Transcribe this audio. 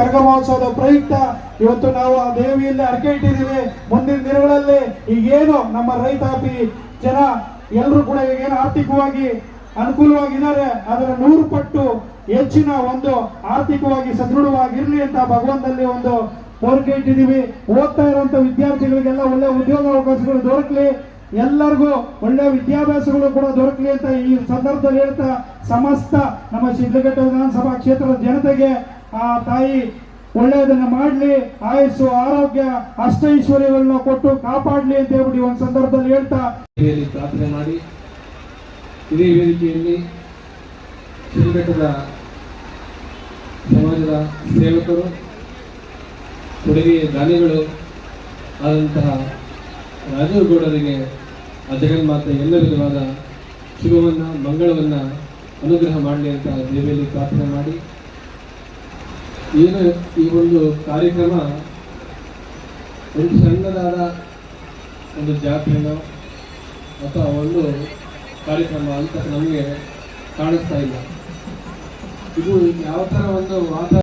ಕರಗ ಮಹೋತ್ಸವದ ಪ್ರಯುಕ್ತ ಇವತ್ತು ನಾವು ಆ ದೇವಿಯಲ್ಲಿ ಅರ್ಕೆ ಇಟ್ಟಿದ್ದೀವಿ. ಮುಂದಿನ ದಿನಗಳಲ್ಲಿ ಈಗೇನು ನಮ್ಮ ರೈತಾಪಿ ಜನ ಎಲ್ಲರೂ ಕೂಡ ಈಗೇನು ಆರ್ಥಿಕವಾಗಿ ಅನುಕೂಲವಾಗಿದ್ದಾರೆ ಅದರ 100 ಪಟ್ಟು ಹೆಚ್ಚಿನ ಒಂದು ಆರ್ಥಿಕವಾಗಿ ಸದೃಢವಾಗಿರ್ಲಿ ಅಂತ ಭಗವಂತನಲ್ಲಿ ಒಂದು ಕೋರಿಕೆ ಇಟ್ಟಿದ್ದೀವಿ. ಓದ್ತಾ ಇರುವಂತ ವಿದ್ಯಾರ್ಥಿಗಳಿಗೆಲ್ಲ ಒಳ್ಳೆ ಉದ್ಯೋಗ ಅವಕಾಶಗಳು ದೊರಕಲಿ, ಎಲ್ಲರಿಗೂ ಒಳ್ಳೆ ವಿದ್ಯಾಭ್ಯಾಸಗಳು ಕೂಡ ದೊರಕಲಿ ಅಂತ ಈ ಸಂದರ್ಭದಲ್ಲಿ ಹೇಳ್ತಾ ಸಮಸ್ತ ನಮ್ಮ ಶಿಡ್ಲಘಟ್ಟ ವಿಧಾನಸಭಾ ಕ್ಷೇತ್ರದ ಜನತೆಗೆ ಆ ತಾಯಿ ಒಳ್ಳೆಯದನ್ನ ಮಾಡಲಿ, ಆಯುಸ್ಸು ಆರೋಗ್ಯ ಅಷ್ಟೈಶ್ವರ್ಯಗಳನ್ನ ಕೊಟ್ಟು ಕಾಪಾಡಲಿ ಅಂತ ಹೇಳ್ಬಿಟ್ಟು ಒಂದು ಸಂದರ್ಭದಲ್ಲಿ ಹೇಳ್ತಾ ಪ್ರಾರ್ಥನೆ ಮಾಡಿ ಇದೇ ವೇದಿಕೆಯಲ್ಲಿ ಶಿಡ್ಲಘಟ್ಟದ ಸಮಾಜದ ಸೇವಕರು ಕೊಡುಗೆ ದಾನಿಗಳು ಆದಂತಹ ರಾಜೀವ್ ಗೌಡರಿಗೆ ಆ ಜಗನ್ಮಾತೆ ಎಲ್ಲ ವಿಧವಾದ ಶುಭವನ್ನ ಮಂಗಳವನ್ನ ಅನುಗ್ರಹ ಮಾಡಲಿ ಅಂತ ದೇವಿಯಲ್ಲಿ ಪ್ರಾರ್ಥನೆ ಮಾಡಿ ಏನು ಈ ಒಂದು ಕಾರ್ಯಕ್ರಮ ಒಂದು ಸಣ್ಣದಾದ ಒಂದು ಜಾತ್ರೆನೋ ಅಥವಾ ಒಂದು ಕಾರ್ಯಕ್ರಮ ಅಂತ ನಮಗೆ ಕಾಣಿಸ್ತಾ ಇಲ್ಲ. ಇದು ಯಾವ ಥರ ಒಂದು